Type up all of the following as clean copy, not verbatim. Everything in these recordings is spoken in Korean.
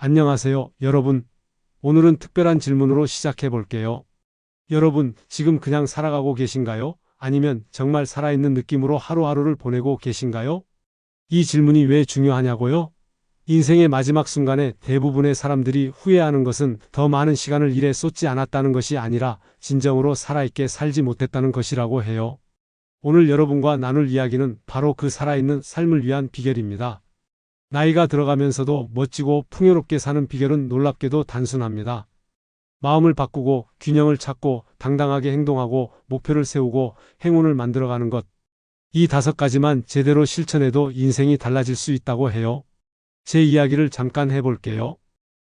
안녕하세요, 여러분. 오늘은 특별한 질문으로 시작해 볼게요. 여러분, 지금 그냥 살아가고 계신가요? 아니면 정말 살아있는 느낌으로 하루하루를 보내고 계신가요? 이 질문이 왜 중요하냐고요? 인생의 마지막 순간에 대부분의 사람들이 후회하는 것은 더 많은 시간을 일에 쏟지 않았다는 것이 아니라 진정으로 살아있게 살지 못했다는 것이라고 해요. 오늘 여러분과 나눌 이야기는 바로 그 살아있는 삶을 위한 비결입니다. 나이가 들어가면서도 멋지고 풍요롭게 사는 비결은 놀랍게도 단순합니다. 마음을 바꾸고 균형을 찾고 당당하게 행동하고 목표를 세우고 행운을 만들어가는 것. 이 5가지만 제대로 실천해도 인생이 달라질 수 있다고 해요. 제 이야기를 잠깐 해볼게요.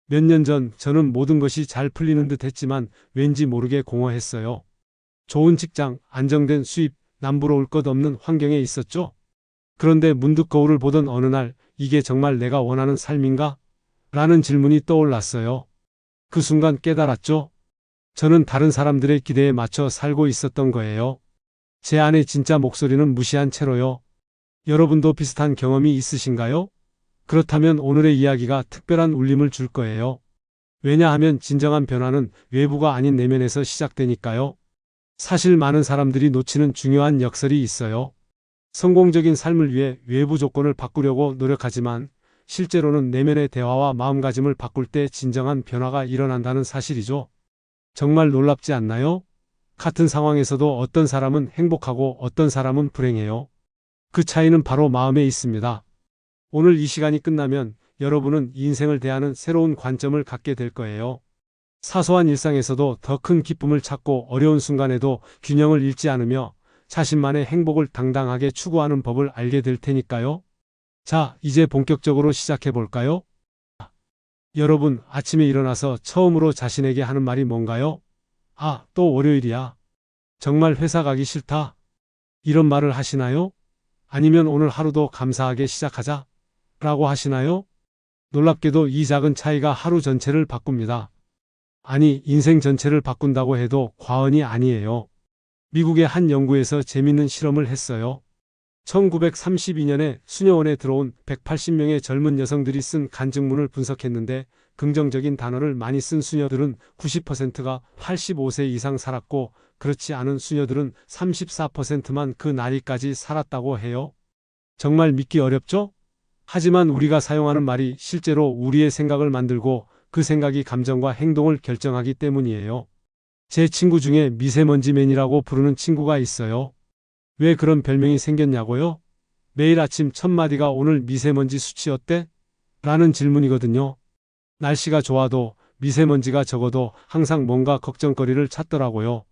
몇 년 전 저는 모든 것이 잘 풀리는 듯 했지만 왠지 모르게 공허했어요. 좋은 직장, 안정된 수입, 남부러울 것 없는 환경에 있었죠. 그런데 문득 거울을 보던 어느 날 이게 정말 내가 원하는 삶인가? 라는 질문이 떠올랐어요. 그 순간 깨달았죠. 저는 다른 사람들의 기대에 맞춰 살고 있었던 거예요. 제 안의 진짜 목소리는 무시한 채로요. 여러분도 비슷한 경험이 있으신가요? 그렇다면 오늘의 이야기가 특별한 울림을 줄 거예요. 왜냐하면 진정한 변화는 외부가 아닌 내면에서 시작되니까요. 사실 많은 사람들이 놓치는 중요한 역설이 있어요. 성공적인 삶을 위해 외부 조건을 바꾸려고 노력하지만 실제로는 내면의 대화와 마음가짐을 바꿀 때 진정한 변화가 일어난다는 사실이죠. 정말 놀랍지 않나요? 같은 상황에서도 어떤 사람은 행복하고 어떤 사람은 불행해요. 그 차이는 바로 마음에 있습니다. 오늘 이 시간이 끝나면 여러분은 인생을 대하는 새로운 관점을 갖게 될 거예요. 사소한 일상에서도 더 큰 기쁨을 찾고 어려운 순간에도 균형을 잃지 않으며 자신만의 행복을 당당하게 추구하는 법을 알게 될 테니까요. 자, 이제 본격적으로 시작해 볼까요? 여러분, 아침에 일어나서 처음으로 자신에게 하는 말이 뭔가요? 아, 또 월요일이야. 정말 회사 가기 싫다. 이런 말을 하시나요? 아니면 오늘 하루도 감사하게 시작하자. 라고 하시나요? 놀랍게도 이 작은 차이가 하루 전체를 바꿉니다. 아니, 인생 전체를 바꾼다고 해도 과언이 아니에요. 미국의 한 연구에서 재밌는 실험을 했어요. 1932년에 수녀원에 들어온 180명의 젊은 여성들이 쓴 간증문을 분석했는데 긍정적인 단어를 많이 쓴 수녀들은 90%가 85세 이상 살았고 그렇지 않은 수녀들은 34%만 그 나이까지 살았다고 해요. 정말 믿기 어렵죠? 하지만 우리가 사용하는 말이 실제로 우리의 생각을 만들고 그 생각이 감정과 행동을 결정하기 때문이에요. 제 친구 중에 미세먼지맨이라고 부르는 친구가 있어요. 왜 그런 별명이 생겼냐고요? 매일 아침 첫 마디가 오늘 미세먼지 수치 어때? 라는 질문이거든요. 날씨가 좋아도 미세먼지가 적어도 항상 뭔가 걱정거리를 찾더라고요.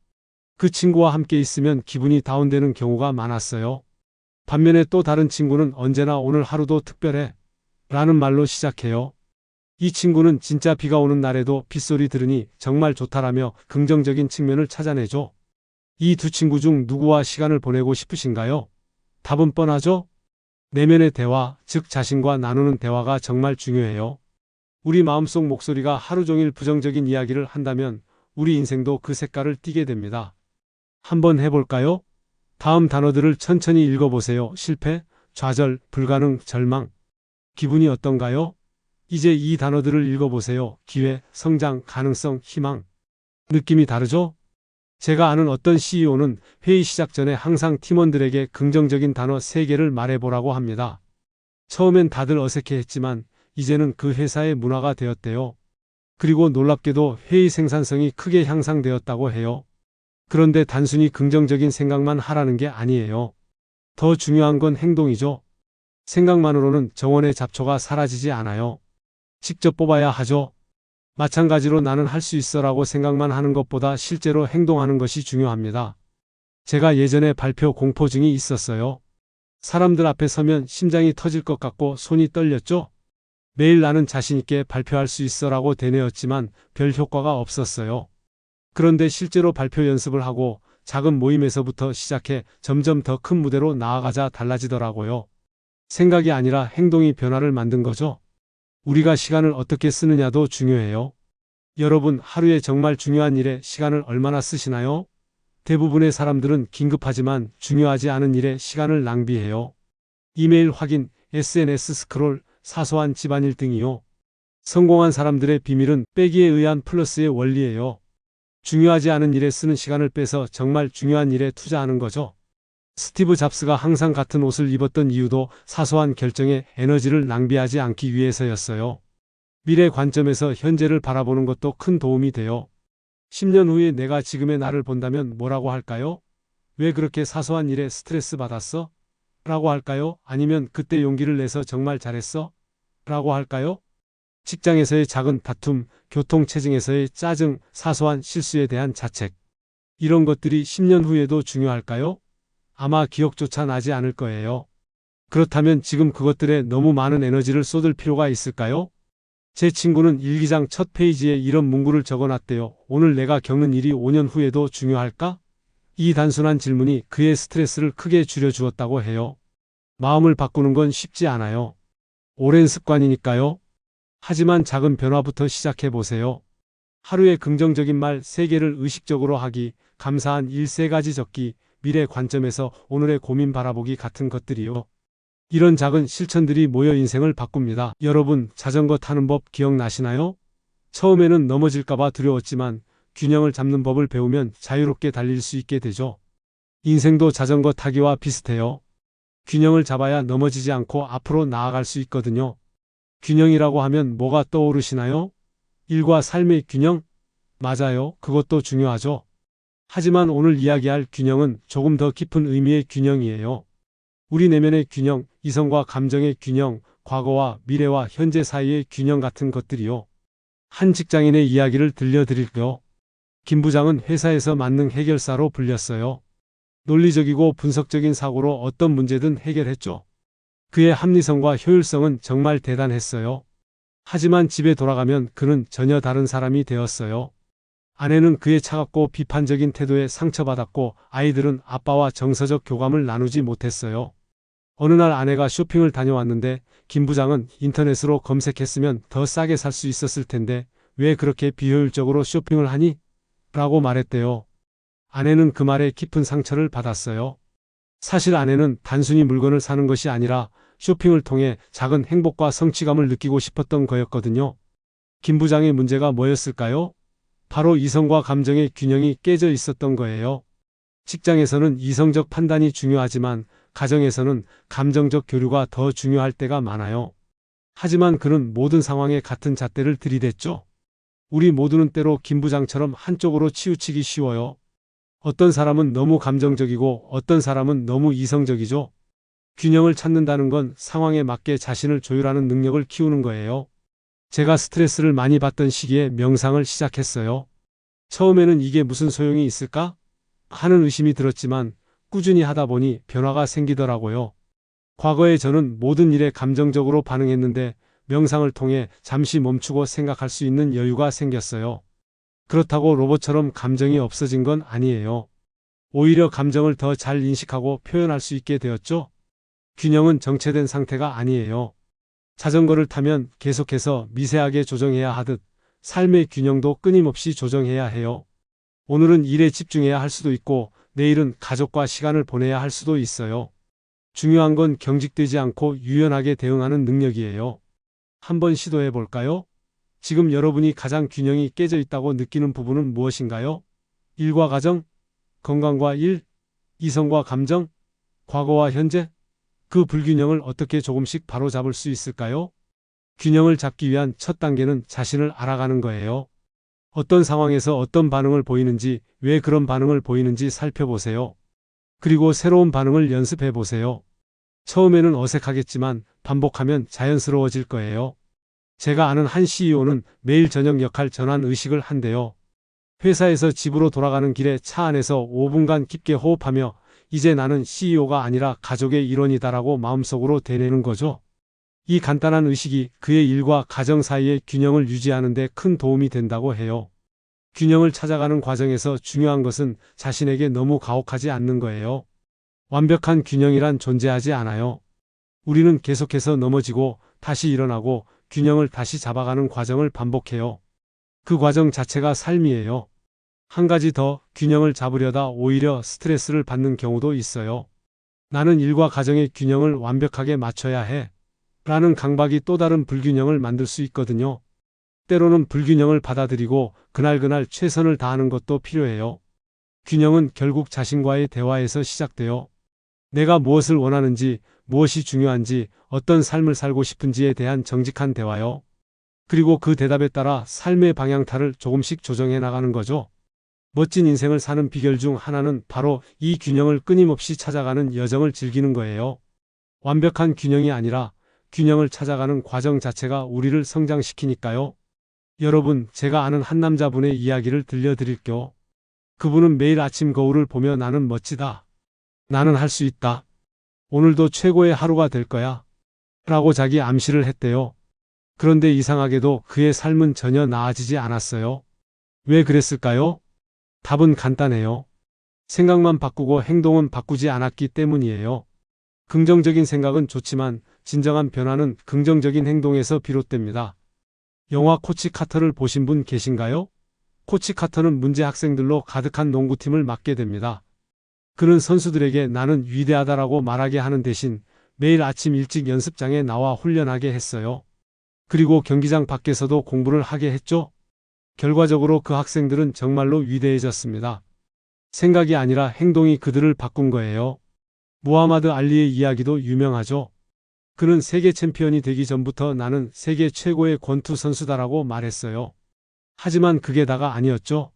그 친구와 함께 있으면 기분이 다운되는 경우가 많았어요. 반면에 또 다른 친구는 언제나 오늘 하루도 특별해 라는 말로 시작해요. 이 친구는 진짜 비가 오는 날에도 빗소리 들으니 정말 좋다라며 긍정적인 측면을 찾아내죠. 이 두 친구 중 누구와 시간을 보내고 싶으신가요? 답은 뻔하죠? 내면의 대화, 즉 자신과 나누는 대화가 정말 중요해요. 우리 마음속 목소리가 하루 종일 부정적인 이야기를 한다면 우리 인생도 그 색깔을 띠게 됩니다. 한번 해볼까요? 다음 단어들을 천천히 읽어보세요. 실패, 좌절, 불가능, 절망. 기분이 어떤가요? 이제 이 단어들을 읽어보세요. 기회, 성장, 가능성, 희망. 느낌이 다르죠? 제가 아는 어떤 CEO는 회의 시작 전에 항상 팀원들에게 긍정적인 단어 3개를 말해보라고 합니다. 처음엔 다들 어색해했지만 이제는 그 회사의 문화가 되었대요. 그리고 놀랍게도 회의 생산성이 크게 향상되었다고 해요. 그런데 단순히 긍정적인 생각만 하라는 게 아니에요. 더 중요한 건 행동이죠. 생각만으로는 정원의 잡초가 사라지지 않아요. 직접 뽑아야 하죠. 마찬가지로 나는 할 수 있어라고 생각만 하는 것보다 실제로 행동하는 것이 중요합니다. 제가 예전에 발표 공포증이 있었어요. 사람들 앞에 서면 심장이 터질 것 같고 손이 떨렸죠. 매일 나는 자신 있게 발표할 수 있어라고 되뇌었지만 별 효과가 없었어요. 그런데 실제로 발표 연습을 하고 작은 모임에서부터 시작해 점점 더 큰 무대로 나아가자 달라지더라고요. 생각이 아니라 행동이 변화를 만든 거죠. 우리가 시간을 어떻게 쓰느냐도 중요해요. 여러분, 하루에 정말 중요한 일에 시간을 얼마나 쓰시나요? 대부분의 사람들은 긴급하지만 중요하지 않은 일에 시간을 낭비해요. 이메일 확인, SNS 스크롤, 사소한 집안일 등이요. 성공한 사람들의 비밀은 빼기에 의한 플러스의 원리예요. 중요하지 않은 일에 쓰는 시간을 빼서 정말 중요한 일에 투자하는 거죠. 스티브 잡스가 항상 같은 옷을 입었던 이유도 사소한 결정에 에너지를 낭비하지 않기 위해서였어요. 미래 관점에서 현재를 바라보는 것도 큰 도움이 돼요. 10년 후에 내가 지금의 나를 본다면 뭐라고 할까요? 왜 그렇게 사소한 일에 스트레스 받았어? 라고 할까요? 아니면 그때 용기를 내서 정말 잘했어? 라고 할까요? 직장에서의 작은 다툼, 교통체증에서의 짜증, 사소한 실수에 대한 자책. 이런 것들이 10년 후에도 중요할까요? 아마 기억조차 나지 않을 거예요. 그렇다면 지금 그것들에 너무 많은 에너지를 쏟을 필요가 있을까요? 제 친구는 일기장 첫 페이지에 이런 문구를 적어놨대요. 오늘 내가 겪는 일이 5년 후에도 중요할까? 이 단순한 질문이 그의 스트레스를 크게 줄여주었다고 해요. 마음을 바꾸는 건 쉽지 않아요. 오랜 습관이니까요. 하지만 작은 변화부터 시작해 보세요. 하루에 긍정적인 말 3개를 의식적으로 하기, 감사한 일 3가지 적기, 미래 관점에서 오늘의 고민 바라보기 같은 것들이요. 이런 작은 실천들이 모여 인생을 바꿉니다. 여러분, 자전거 타는 법 기억나시나요? 처음에는 넘어질까봐 두려웠지만 균형을 잡는 법을 배우면 자유롭게 달릴 수 있게 되죠. 인생도 자전거 타기와 비슷해요. 균형을 잡아야 넘어지지 않고 앞으로 나아갈 수 있거든요. 균형이라고 하면 뭐가 떠오르시나요? 일과 삶의 균형? 맞아요. 그것도 중요하죠. 하지만 오늘 이야기할 균형은 조금 더 깊은 의미의 균형이에요. 우리 내면의 균형, 이성과 감정의 균형, 과거와 미래와 현재 사이의 균형 같은 것들이요. 한 직장인의 이야기를 들려드릴게요. 김 부장은 회사에서 만능 해결사로 불렸어요. 논리적이고 분석적인 사고로 어떤 문제든 해결했죠. 그의 합리성과 효율성은 정말 대단했어요. 하지만 집에 돌아가면 그는 전혀 다른 사람이 되었어요. 아내는 그의 차갑고 비판적인 태도에 상처받았고 아이들은 아빠와 정서적 교감을 나누지 못했어요. 어느 날 아내가 쇼핑을 다녀왔는데 김 부장은 인터넷으로 검색했으면 더 싸게 살 수 있었을 텐데 왜 그렇게 비효율적으로 쇼핑을 하니? 라고 말했대요. 아내는 그 말에 깊은 상처를 받았어요. 사실 아내는 단순히 물건을 사는 것이 아니라 쇼핑을 통해 작은 행복과 성취감을 느끼고 싶었던 거였거든요. 김 부장의 문제가 뭐였을까요? 바로 이성과 감정의 균형이 깨져 있었던 거예요. 직장에서는 이성적 판단이 중요하지만 가정에서는 감정적 교류가 더 중요할 때가 많아요. 하지만 그는 모든 상황에 같은 잣대를 들이댔죠. 우리 모두는 때로 김 부장처럼 한쪽으로 치우치기 쉬워요. 어떤 사람은 너무 감정적이고 어떤 사람은 너무 이성적이죠. 균형을 찾는다는 건 상황에 맞게 자신을 조율하는 능력을 키우는 거예요. 제가 스트레스를 많이 받던 시기에 명상을 시작했어요. 처음에는 이게 무슨 소용이 있을까? 하는 의심이 들었지만 꾸준히 하다 보니 변화가 생기더라고요. 과거에 저는 모든 일에 감정적으로 반응했는데 명상을 통해 잠시 멈추고 생각할 수 있는 여유가 생겼어요. 그렇다고 로봇처럼 감정이 없어진 건 아니에요. 오히려 감정을 더 잘 인식하고 표현할 수 있게 되었죠. 균형은 정체된 상태가 아니에요. 자전거를 타면 계속해서 미세하게 조정해야 하듯 삶의 균형도 끊임없이 조정해야 해요. 오늘은 일에 집중해야 할 수도 있고 내일은 가족과 시간을 보내야 할 수도 있어요. 중요한 건 경직되지 않고 유연하게 대응하는 능력이에요. 한번 시도해 볼까요? 지금 여러분이 가장 균형이 깨져 있다고 느끼는 부분은 무엇인가요? 일과 가정, 건강과 일, 이성과 감정, 과거와 현재? 그 불균형을 어떻게 조금씩 바로잡을 수 있을까요? 균형을 잡기 위한 첫 단계는 자신을 알아가는 거예요. 어떤 상황에서 어떤 반응을 보이는지, 왜 그런 반응을 보이는지 살펴보세요. 그리고 새로운 반응을 연습해 보세요. 처음에는 어색하겠지만 반복하면 자연스러워질 거예요. 제가 아는 한 CEO는 매일 저녁 역할 전환 의식을 한대요. 회사에서 집으로 돌아가는 길에 차 안에서 5분간 깊게 호흡하며 이제 나는 CEO가 아니라 가족의 일원이다라고 마음속으로 되뇌는 거죠. 이 간단한 의식이 그의 일과 가정 사이의 균형을 유지하는 데 큰 도움이 된다고 해요. 균형을 찾아가는 과정에서 중요한 것은 자신에게 너무 가혹하지 않는 거예요. 완벽한 균형이란 존재하지 않아요. 우리는 계속해서 넘어지고 다시 일어나고 균형을 다시 잡아가는 과정을 반복해요. 그 과정 자체가 삶이에요. 한 가지 더, 균형을 잡으려다 오히려 스트레스를 받는 경우도 있어요. 나는 일과 가정의 균형을 완벽하게 맞춰야 해. 라는 강박이 또 다른 불균형을 만들 수 있거든요. 때로는 불균형을 받아들이고 그날그날 최선을 다하는 것도 필요해요. 균형은 결국 자신과의 대화에서 시작돼요. 내가 무엇을 원하는지, 무엇이 중요한지, 어떤 삶을 살고 싶은지에 대한 정직한 대화요. 그리고 그 대답에 따라 삶의 방향타를 조금씩 조정해 나가는 거죠. 멋진 인생을 사는 비결 중 하나는 바로 이 균형을 끊임없이 찾아가는 여정을 즐기는 거예요. 완벽한 균형이 아니라 균형을 찾아가는 과정 자체가 우리를 성장시키니까요. 여러분, 제가 아는 한 남자분의 이야기를 들려드릴게요. 그분은 매일 아침 거울을 보며 나는 멋지다. 나는 할 수 있다. 오늘도 최고의 하루가 될 거야. 라고 자기 암시를 했대요. 그런데 이상하게도 그의 삶은 전혀 나아지지 않았어요. 왜 그랬을까요? 답은 간단해요. 생각만 바꾸고 행동은 바꾸지 않았기 때문이에요. 긍정적인 생각은 좋지만 진정한 변화는 긍정적인 행동에서 비롯됩니다. 영화 코치 카터를 보신 분 계신가요? 코치 카터는 문제 학생들로 가득한 농구팀을 맡게 됩니다. 그는 선수들에게 나는 위대하다라고 말하게 하는 대신 매일 아침 일찍 연습장에 나와 훈련하게 했어요. 그리고 경기장 밖에서도 공부를 하게 했죠. 결과적으로 그 학생들은 정말로 위대해졌습니다. 생각이 아니라 행동이 그들을 바꾼 거예요. 무하마드 알리의 이야기도 유명하죠. 그는 세계 챔피언이 되기 전부터 나는 세계 최고의 권투 선수다라고 말했어요. 하지만 그게 다가 아니었죠.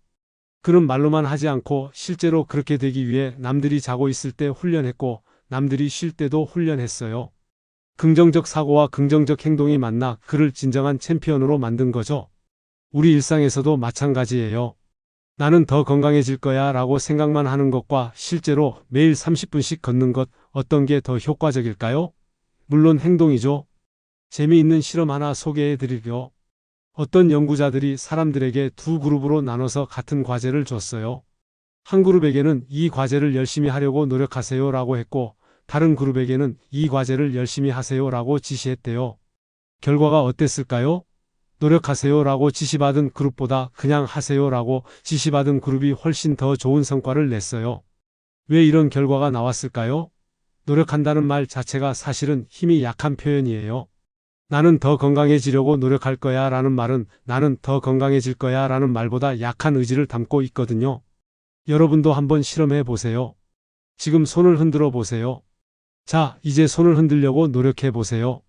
그는 말로만 하지 않고 실제로 그렇게 되기 위해 남들이 자고 있을 때 훈련했고 남들이 쉴 때도 훈련했어요. 긍정적 사고와 긍정적 행동이 만나 그를 진정한 챔피언으로 만든 거죠. 우리 일상에서도 마찬가지예요. 나는 더 건강해질 거야 라고 생각만 하는 것과 실제로 매일 30분씩 걷는 것, 어떤 게 더 효과적일까요? 물론 행동이죠. 재미있는 실험 하나 소개해 드릴게요. 어떤 연구자들이 사람들에게 두 그룹으로 나눠서 같은 과제를 줬어요. 한 그룹에게는 이 과제를 열심히 하려고 노력하세요 라고 했고 다른 그룹에게는 이 과제를 열심히 하세요 라고 지시했대요. 결과가 어땠을까요? 노력하세요 라고 지시받은 그룹보다 그냥 하세요 라고 지시받은 그룹이 훨씬 더 좋은 성과를 냈어요. 왜 이런 결과가 나왔을까요? 노력한다는 말 자체가 사실은 힘이 약한 표현이에요. 나는 더 건강해지려고 노력할 거야 라는 말은 나는 더 건강해질 거야 라는 말보다 약한 의지를 담고 있거든요. 여러분도 한번 실험해 보세요. 지금 손을 흔들어 보세요. 자, 이제 손을 흔들려고 노력해 보세요.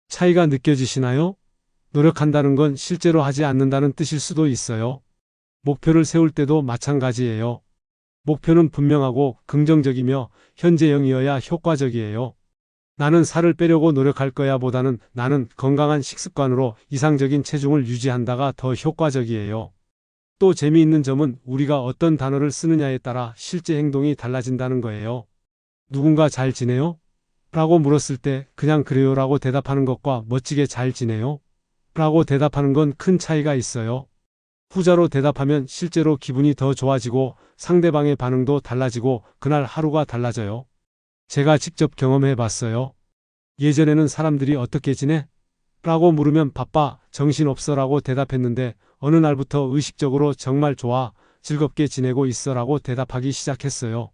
차이가 느껴지시나요? 노력한다는 건 실제로 하지 않는다는 뜻일 수도 있어요. 목표를 세울 때도 마찬가지예요. 목표는 분명하고 긍정적이며 현재형이어야 효과적이에요. 나는 살을 빼려고 노력할 거야 보다는 나는 건강한 식습관으로 이상적인 체중을 유지한다가 더 효과적이에요. 또 재미있는 점은 우리가 어떤 단어를 쓰느냐에 따라 실제 행동이 달라진다는 거예요. 누군가 잘 지내요? 라고 물었을 때 그냥 그래요 라고 대답하는 것과 멋지게 잘 지내요? 라고 대답하는 건 큰 차이가 있어요. 후자로 대답하면 실제로 기분이 더 좋아지고 상대방의 반응도 달라지고 그날 하루가 달라져요. 제가 직접 경험해 봤어요. 예전에는 사람들이 어떻게 지내? 라고 물으면 바빠, 정신없어 라고 대답했는데 어느 날부터 의식적으로 정말 좋아, 즐겁게 지내고 있어 라고 대답하기 시작했어요.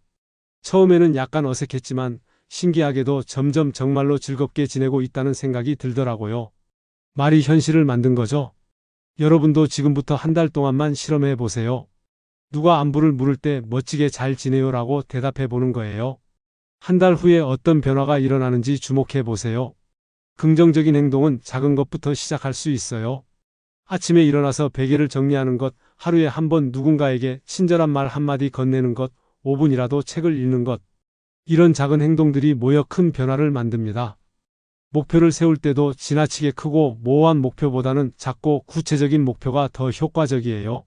처음에는 약간 어색했지만 신기하게도 점점 정말로 즐겁게 지내고 있다는 생각이 들더라고요. 말이 현실을 만든 거죠. 여러분도 지금부터 한 달 동안만 실험해 보세요. 누가 안부를 물을 때 멋지게 잘 지내요 라고 대답해 보는 거예요. 한 달 후에 어떤 변화가 일어나는지 주목해 보세요. 긍정적인 행동은 작은 것부터 시작할 수 있어요. 아침에 일어나서 베개를 정리하는 것, 하루에 한 번 누군가에게 친절한 말 한마디 건네는 것, 5분이라도 책을 읽는 것. 이런 작은 행동들이 모여 큰 변화를 만듭니다. 목표를 세울 때도 지나치게 크고 모호한 목표보다는 작고 구체적인 목표가 더 효과적이에요.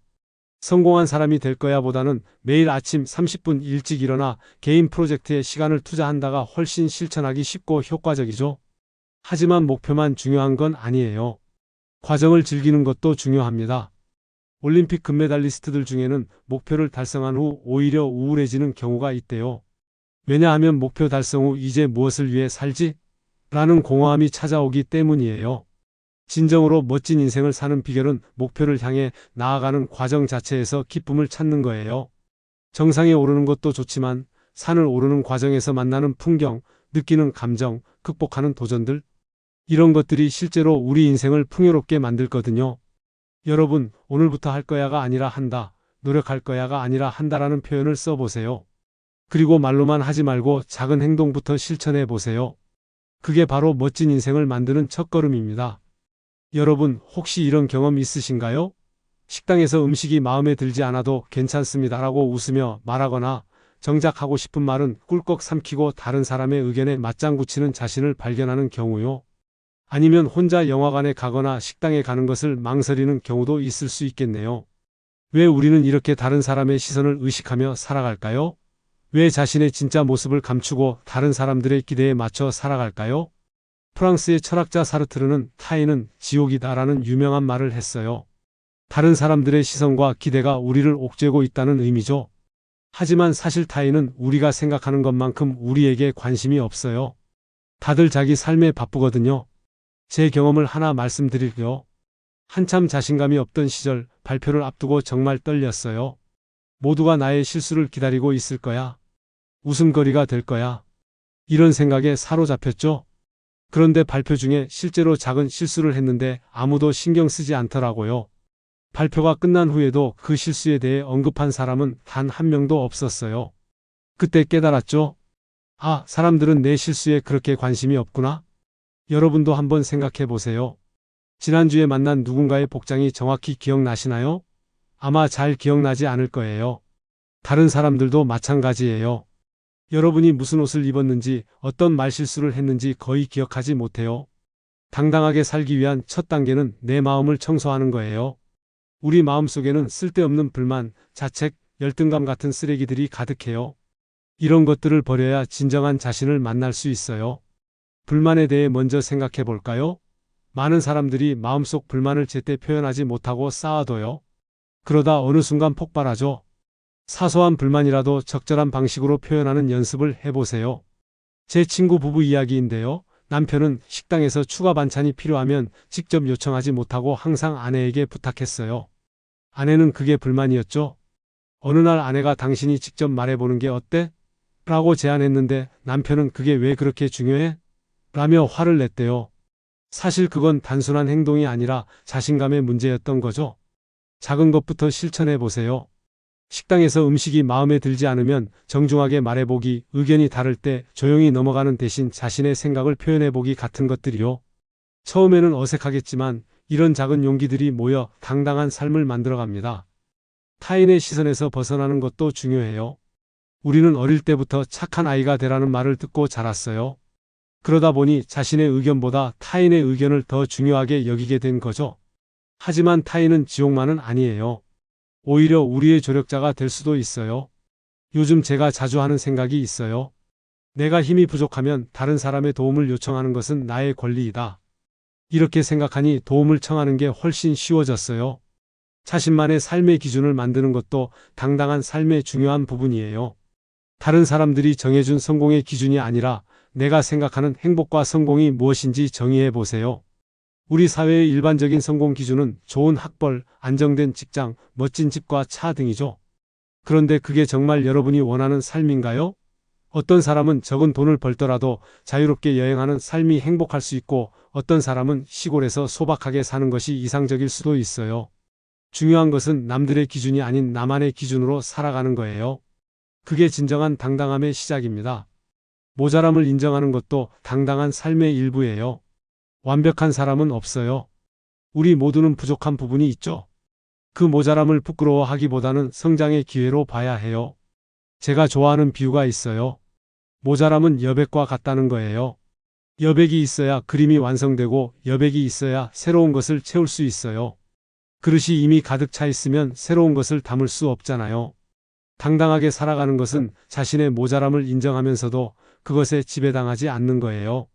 성공한 사람이 될 거야 보다는 매일 아침 30분 일찍 일어나 개인 프로젝트에 시간을 투자한다가 훨씬 실천하기 쉽고 효과적이죠. 하지만 목표만 중요한 건 아니에요. 과정을 즐기는 것도 중요합니다. 올림픽 금메달리스트들 중에는 목표를 달성한 후 오히려 우울해지는 경우가 있대요. 왜냐하면 목표 달성 후 이제 무엇을 위해 살지? 라는 공허함이 찾아오기 때문이에요. 진정으로 멋진 인생을 사는 비결은 목표를 향해 나아가는 과정 자체에서 기쁨을 찾는 거예요. 정상에 오르는 것도 좋지만 산을 오르는 과정에서 만나는 풍경, 느끼는 감정, 극복하는 도전들, 이런 것들이 실제로 우리 인생을 풍요롭게 만들거든요. 여러분, 오늘부터 할 거야가 아니라 한다, 노력할 거야가 아니라 한다라는 표현을 써보세요. 그리고 말로만 하지 말고 작은 행동부터 실천해 보세요. 그게 바로 멋진 인생을 만드는 첫걸음입니다. 여러분, 혹시 이런 경험 있으신가요? 식당에서 음식이 마음에 들지 않아도 괜찮습니다라고 웃으며 말하거나 정작 하고 싶은 말은 꿀꺽 삼키고 다른 사람의 의견에 맞장구 치는 자신을 발견하는 경우요. 아니면 혼자 영화관에 가거나 식당에 가는 것을 망설이는 경우도 있을 수 있겠네요. 왜 우리는 이렇게 다른 사람의 시선을 의식하며 살아갈까요? 왜 자신의 진짜 모습을 감추고 다른 사람들의 기대에 맞춰 살아갈까요? 프랑스의 철학자 사르트르는 타인은 지옥이다라는 유명한 말을 했어요. 다른 사람들의 시선과 기대가 우리를 옥죄고 있다는 의미죠. 하지만 사실 타인은 우리가 생각하는 것만큼 우리에게 관심이 없어요. 다들 자기 삶에 바쁘거든요. 제 경험을 하나 말씀드릴게요. 한참 자신감이 없던 시절 발표를 앞두고 정말 떨렸어요. 모두가 나의 실수를 기다리고 있을 거야. 웃음거리가 될 거야. 이런 생각에 사로잡혔죠. 그런데 발표 중에 실제로 작은 실수를 했는데 아무도 신경 쓰지 않더라고요. 발표가 끝난 후에도 그 실수에 대해 언급한 사람은 단 한 명도 없었어요. 그때 깨달았죠. 아, 사람들은 내 실수에 그렇게 관심이 없구나. 여러분도 한번 생각해 보세요. 지난주에 만난 누군가의 복장이 정확히 기억나시나요? 아마 잘 기억나지 않을 거예요. 다른 사람들도 마찬가지예요. 여러분이 무슨 옷을 입었는지, 어떤 말실수를 했는지 거의 기억하지 못해요. 당당하게 살기 위한 첫 단계는 내 마음을 청소하는 거예요. 우리 마음속에는 쓸데없는 불만, 자책, 열등감 같은 쓰레기들이 가득해요. 이런 것들을 버려야 진정한 자신을 만날 수 있어요. 불만에 대해 먼저 생각해 볼까요? 많은 사람들이 마음속 불만을 제때 표현하지 못하고 쌓아둬요. 그러다 어느 순간 폭발하죠. 사소한 불만이라도 적절한 방식으로 표현하는 연습을 해보세요. 제 친구 부부 이야기인데요. 남편은 식당에서 추가 반찬이 필요하면 직접 요청하지 못하고 항상 아내에게 부탁했어요. 아내는 그게 불만이었죠. 어느 날 아내가 당신이 직접 말해보는 게 어때? 라고 제안했는데 남편은 그게 왜 그렇게 중요해? 라며 화를 냈대요. 사실 그건 단순한 행동이 아니라 자신감의 문제였던 거죠. 작은 것부터 실천해 보세요. 식당에서 음식이 마음에 들지 않으면 정중하게 말해보기, 의견이 다를 때 조용히 넘어가는 대신 자신의 생각을 표현해보기 같은 것들이요. 처음에는 어색하겠지만 이런 작은 용기들이 모여 당당한 삶을 만들어갑니다. 타인의 시선에서 벗어나는 것도 중요해요. 우리는 어릴 때부터 착한 아이가 되라는 말을 듣고 자랐어요. 그러다 보니 자신의 의견보다 타인의 의견을 더 중요하게 여기게 된 거죠. 하지만 타인은 지옥만은 아니에요. 오히려 우리의 조력자가 될 수도 있어요. 요즘 제가 자주 하는 생각이 있어요. 내가 힘이 부족하면 다른 사람의 도움을 요청하는 것은 나의 권리이다. 이렇게 생각하니 도움을 청하는 게 훨씬 쉬워졌어요. 자신만의 삶의 기준을 만드는 것도 당당한 삶의 중요한 부분이에요. 다른 사람들이 정해준 성공의 기준이 아니라 내가 생각하는 행복과 성공이 무엇인지 정의해 보세요. 우리 사회의 일반적인 성공 기준은 좋은 학벌, 안정된 직장, 멋진 집과 차 등이죠. 그런데 그게 정말 여러분이 원하는 삶인가요? 어떤 사람은 적은 돈을 벌더라도 자유롭게 여행하는 삶이 행복할 수 있고 어떤 사람은 시골에서 소박하게 사는 것이 이상적일 수도 있어요. 중요한 것은 남들의 기준이 아닌 나만의 기준으로 살아가는 거예요. 그게 진정한 당당함의 시작입니다. 모자람을 인정하는 것도 당당한 삶의 일부예요. 완벽한 사람은 없어요. 우리 모두는 부족한 부분이 있죠. 그 모자람을 부끄러워하기보다는 성장의 기회로 봐야 해요. 제가 좋아하는 비유가 있어요. 모자람은 여백과 같다는 거예요. 여백이 있어야 그림이 완성되고 여백이 있어야 새로운 것을 채울 수 있어요. 그릇이 이미 가득 차 있으면 새로운 것을 담을 수 없잖아요. 당당하게 살아가는 것은 자신의 모자람을 인정하면서도 그것에 지배당하지 않는 거예요.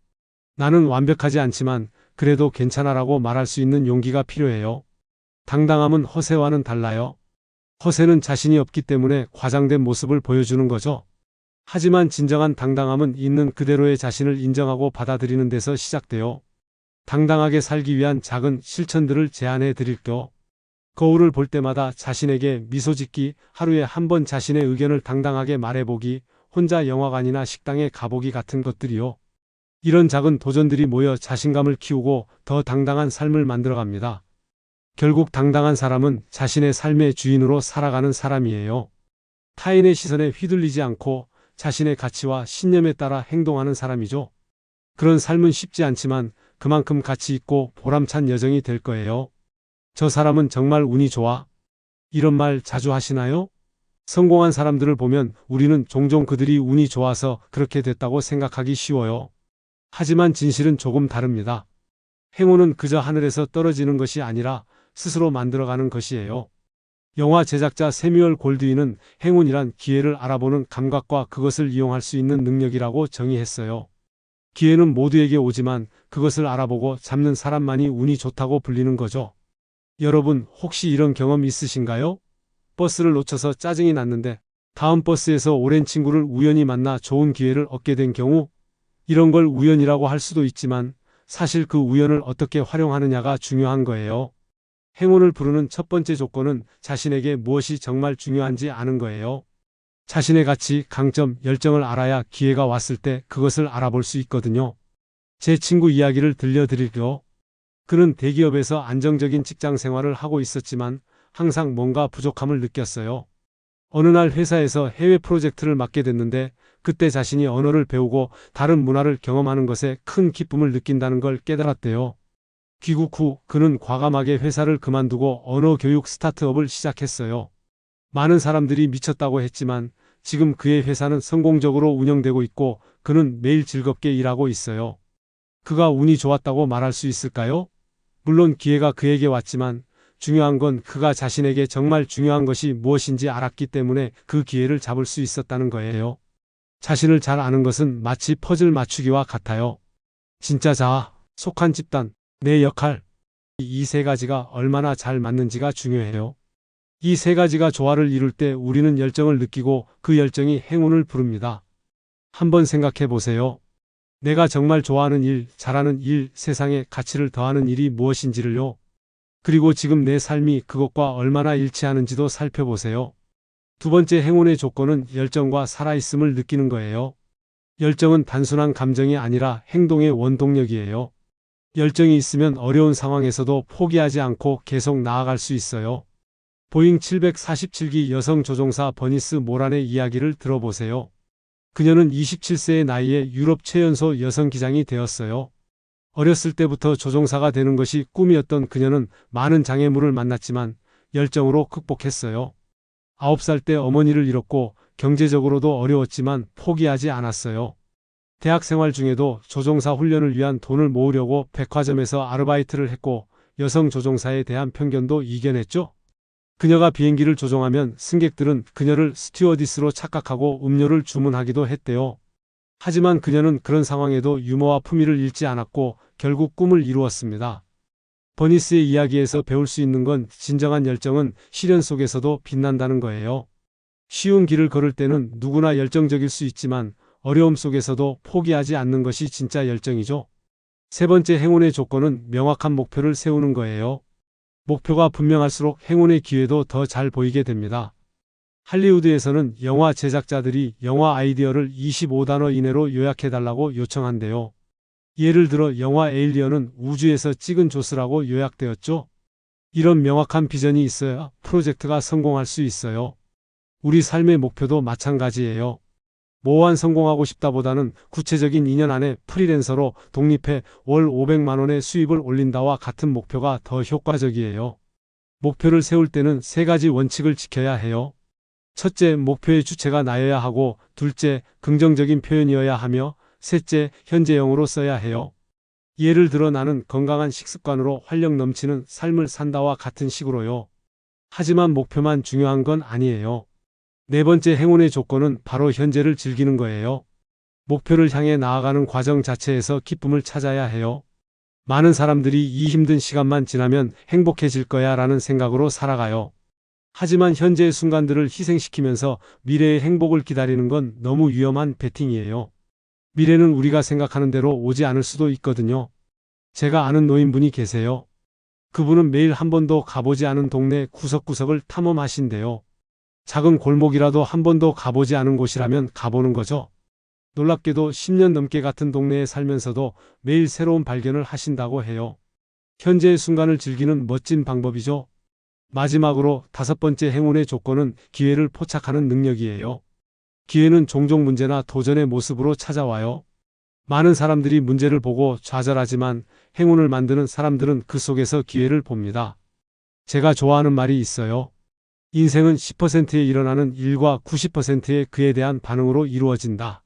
나는 완벽하지 않지만 그래도 괜찮아라고 말할 수 있는 용기가 필요해요. 당당함은 허세와는 달라요. 허세는 자신이 없기 때문에 과장된 모습을 보여주는 거죠. 하지만 진정한 당당함은 있는 그대로의 자신을 인정하고 받아들이는 데서 시작돼요. 당당하게 살기 위한 작은 실천들을 제안해 드릴게요. 거울을 볼 때마다 자신에게 미소 짓기, 하루에 한 번 자신의 의견을 당당하게 말해보기, 혼자 영화관이나 식당에 가보기 같은 것들이요. 이런 작은 도전들이 모여 자신감을 키우고 더 당당한 삶을 만들어갑니다. 결국 당당한 사람은 자신의 삶의 주인으로 살아가는 사람이에요. 타인의 시선에 휘둘리지 않고 자신의 가치와 신념에 따라 행동하는 사람이죠. 그런 삶은 쉽지 않지만 그만큼 가치 있고 보람찬 여정이 될 거예요. 저 사람은 정말 운이 좋아. 이런 말 자주 하시나요? 성공한 사람들을 보면 우리는 종종 그들이 운이 좋아서 그렇게 됐다고 생각하기 쉬워요. 하지만 진실은 조금 다릅니다. 행운은 그저 하늘에서 떨어지는 것이 아니라 스스로 만들어가는 것이에요. 영화 제작자 새뮤얼 골드윈은 행운이란 기회를 알아보는 감각과 그것을 이용할 수 있는 능력이라고 정의했어요. 기회는 모두에게 오지만 그것을 알아보고 잡는 사람만이 운이 좋다고 불리는 거죠. 여러분, 혹시 이런 경험 있으신가요? 버스를 놓쳐서 짜증이 났는데 다음 버스에서 오랜 친구를 우연히 만나 좋은 기회를 얻게 된 경우, 이런 걸 우연이라고 할 수도 있지만 사실 그 우연을 어떻게 활용하느냐가 중요한 거예요. 행운을 부르는 첫 번째 조건은 자신에게 무엇이 정말 중요한지 아는 거예요. 자신의 가치, 강점, 열정을 알아야 기회가 왔을 때 그것을 알아볼 수 있거든요. 제 친구 이야기를 들려드릴게요. 그는 대기업에서 안정적인 직장 생활을 하고 있었지만 항상 뭔가 부족함을 느꼈어요. 어느 날 회사에서 해외 프로젝트를 맡게 됐는데 그때 자신이 언어를 배우고 다른 문화를 경험하는 것에 큰 기쁨을 느낀다는 걸 깨달았대요. 귀국 후 그는 과감하게 회사를 그만두고 언어 교육 스타트업을 시작했어요. 많은 사람들이 미쳤다고 했지만 지금 그의 회사는 성공적으로 운영되고 있고 그는 매일 즐겁게 일하고 있어요. 그가 운이 좋았다고 말할 수 있을까요? 물론 기회가 그에게 왔지만 중요한 건 그가 자신에게 정말 중요한 것이 무엇인지 알았기 때문에 그 기회를 잡을 수 있었다는 거예요. 자신을 잘 아는 것은 마치 퍼즐 맞추기와 같아요. 진짜 자아, 속한 집단, 내 역할, 이 세 가지가 얼마나 잘 맞는지가 중요해요. 이 세 가지가 조화를 이룰 때 우리는 열정을 느끼고 그 열정이 행운을 부릅니다. 한번 생각해 보세요. 내가 정말 좋아하는 일, 잘하는 일, 세상에 가치를 더하는 일이 무엇인지를요. 그리고 지금 내 삶이 그것과 얼마나 일치하는지도 살펴보세요. 두 번째 행운의 조건은 열정과 살아있음을 느끼는 거예요. 열정은 단순한 감정이 아니라 행동의 원동력이에요. 열정이 있으면 어려운 상황에서도 포기하지 않고 계속 나아갈 수 있어요. 보잉 747기 여성 조종사 버니스 모란의 이야기를 들어보세요. 그녀는 27세의 나이에 유럽 최연소 여성 기장이 되었어요. 어렸을 때부터 조종사가 되는 것이 꿈이었던 그녀는 많은 장애물을 만났지만 열정으로 극복했어요. 9살 때 어머니를 잃었고 경제적으로도 어려웠지만 포기하지 않았어요. 대학 생활 중에도 조종사 훈련을 위한 돈을 모으려고 백화점에서 아르바이트를 했고 여성 조종사에 대한 편견도 이겨냈죠. 그녀가 비행기를 조종하면 승객들은 그녀를 스튜어디스로 착각하고 음료를 주문하기도 했대요. 하지만 그녀는 그런 상황에도 유머와 품위를 잃지 않았고 결국 꿈을 이루었습니다. 버니스의 이야기에서 배울 수 있는 건 진정한 열정은 시련 속에서도 빛난다는 거예요. 쉬운 길을 걸을 때는 누구나 열정적일 수 있지만 어려움 속에서도 포기하지 않는 것이 진짜 열정이죠. 세 번째 행운의 조건은 명확한 목표를 세우는 거예요. 목표가 분명할수록 행운의 기회도 더 잘 보이게 됩니다. 할리우드에서는 영화 제작자들이 영화 아이디어를 25단어 이내로 요약해달라고 요청한대요. 예를 들어 영화 에일리언은 우주에서 찍은 조스라고 요약되었죠. 이런 명확한 비전이 있어야 프로젝트가 성공할 수 있어요. 우리 삶의 목표도 마찬가지예요. 모호한 성공하고 싶다보다는 구체적인 2년 안에 프리랜서로 독립해 월 500만 원의 수입을 올린다와 같은 목표가 더 효과적이에요. 목표를 세울 때는 세 가지 원칙을 지켜야 해요. 첫째, 목표의 주체가 나여야 하고, 둘째, 긍정적인 표현이어야 하며, 셋째, 현재형으로 써야 해요. 예를 들어 나는 건강한 식습관으로 활력 넘치는 삶을 산다와 같은 식으로요. 하지만 목표만 중요한 건 아니에요. 네 번째 행운의 조건은 바로 현재를 즐기는 거예요. 목표를 향해 나아가는 과정 자체에서 기쁨을 찾아야 해요. 많은 사람들이 이 힘든 시간만 지나면 행복해질 거야 라는 생각으로 살아가요. 하지만 현재의 순간들을 희생시키면서 미래의 행복을 기다리는 건 너무 위험한 베팅이에요. 미래는 우리가 생각하는 대로 오지 않을 수도 있거든요. 제가 아는 노인분이 계세요. 그분은 매일 한 번도 가보지 않은 동네 구석구석을 탐험하신대요. 작은 골목이라도 한 번도 가보지 않은 곳이라면 가보는 거죠. 놀랍게도 10년 넘게 같은 동네에 살면서도 매일 새로운 발견을 하신다고 해요. 현재의 순간을 즐기는 멋진 방법이죠. 마지막으로 5번째 행운의 조건은 기회를 포착하는 능력이에요. 기회는 종종 문제나 도전의 모습으로 찾아와요. 많은 사람들이 문제를 보고 좌절하지만 행운을 만드는 사람들은 그 속에서 기회를 봅니다. 제가 좋아하는 말이 있어요. 인생은 10%에 일어나는 일과 90%의 그에 대한 반응으로 이루어진다.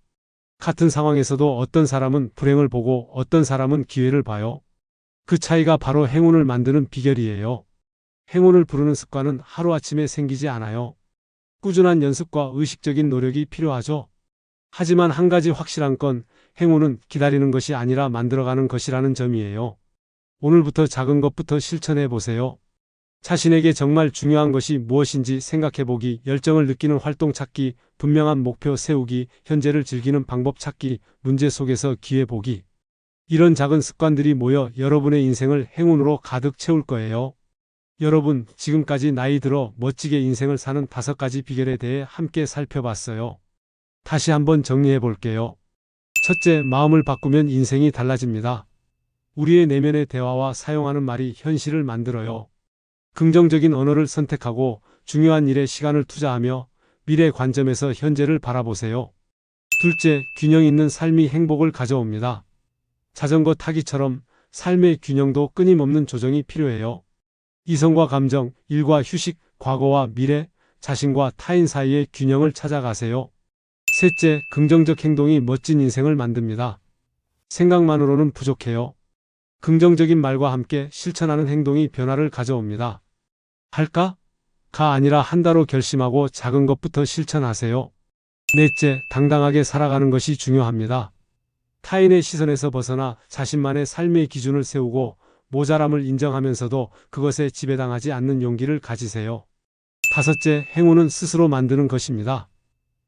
같은 상황에서도 어떤 사람은 불행을 보고 어떤 사람은 기회를 봐요. 그 차이가 바로 행운을 만드는 비결이에요. 행운을 부르는 습관은 하루아침에 생기지 않아요. 꾸준한 연습과 의식적인 노력이 필요하죠. 하지만 한 가지 확실한 건 행운은 기다리는 것이 아니라 만들어가는 것이라는 점이에요. 오늘부터 작은 것부터 실천해 보세요. 자신에게 정말 중요한 것이 무엇인지 생각해보기, 열정을 느끼는 활동 찾기, 분명한 목표 세우기, 현재를 즐기는 방법 찾기, 문제 속에서 기회 보기. 이런 작은 습관들이 모여 여러분의 인생을 행운으로 가득 채울 거예요. 여러분, 지금까지 나이 들어 멋지게 인생을 사는 5가지 비결에 대해 함께 살펴봤어요. 다시 한번 정리해 볼게요. 첫째, 마음을 바꾸면 인생이 달라집니다. 우리의 내면의 대화와 사용하는 말이 현실을 만들어요. 긍정적인 언어를 선택하고 중요한 일에 시간을 투자하며 미래 관점에서 현재를 바라보세요. 둘째, 균형 있는 삶이 행복을 가져옵니다. 자전거 타기처럼 삶의 균형도 끊임없는 조정이 필요해요. 이성과 감정, 일과 휴식, 과거와 미래, 자신과 타인 사이의 균형을 찾아가세요. 셋째, 긍정적 행동이 멋진 인생을 만듭니다. 생각만으로는 부족해요. 긍정적인 말과 함께 실천하는 행동이 변화를 가져옵니다. 할까? 가 아니라 한다로 결심하고 작은 것부터 실천하세요. 넷째, 당당하게 살아가는 것이 중요합니다. 타인의 시선에서 벗어나 자신만의 삶의 기준을 세우고 모자람을 인정하면서도 그것에 지배당하지 않는 용기를 가지세요. 다섯째, 행운은 스스로 만드는 것입니다.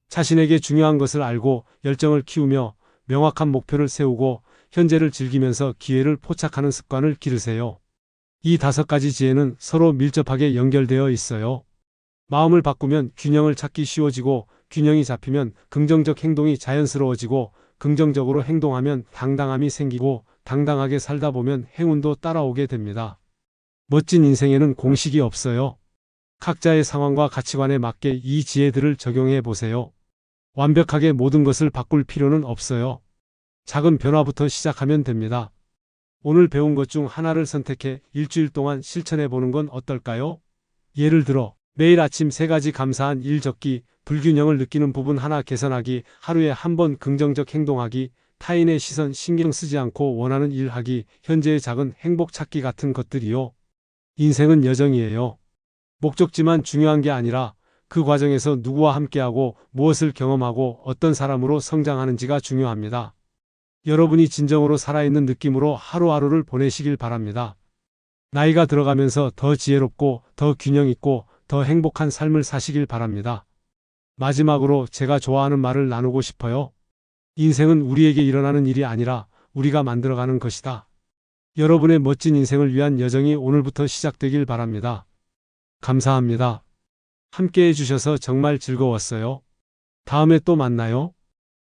자신에게 중요한 것을 알고 열정을 키우며 명확한 목표를 세우고 현재를 즐기면서 기회를 포착하는 습관을 기르세요. 이 5가지 지혜는 서로 밀접하게 연결되어 있어요. 마음을 바꾸면 균형을 찾기 쉬워지고 균형이 잡히면 긍정적 행동이 자연스러워지고 긍정적으로 행동하면 당당함이 생기고 당당하게 살다 보면 행운도 따라오게 됩니다. 멋진 인생에는 공식이 없어요. 각자의 상황과 가치관에 맞게 이 지혜들을 적용해 보세요. 완벽하게 모든 것을 바꿀 필요는 없어요. 작은 변화부터 시작하면 됩니다. 오늘 배운 것 중 하나를 선택해 일주일 동안 실천해 보는 건 어떨까요? 예를 들어 매일 아침 3가지 감사한 일 적기, 불균형을 느끼는 부분 하나 개선하기, 하루에 한 번 긍정적 행동하기, 타인의 시선 신경 쓰지 않고 원하는 일 하기, 현재의 작은 행복 찾기 같은 것들이요. 인생은 여정이에요. 목적지만 중요한 게 아니라 그 과정에서 누구와 함께하고 무엇을 경험하고 어떤 사람으로 성장하는지가 중요합니다. 여러분이 진정으로 살아있는 느낌으로 하루하루를 보내시길 바랍니다. 나이가 들어가면서 더 지혜롭고 더 균형 있고 더 행복한 삶을 사시길 바랍니다. 마지막으로 제가 좋아하는 말을 나누고 싶어요. 인생은 우리에게 일어나는 일이 아니라 우리가 만들어가는 것이다. 여러분의 멋진 인생을 위한 여정이 오늘부터 시작되길 바랍니다. 감사합니다. 함께 해주셔서 정말 즐거웠어요. 다음에 또 만나요.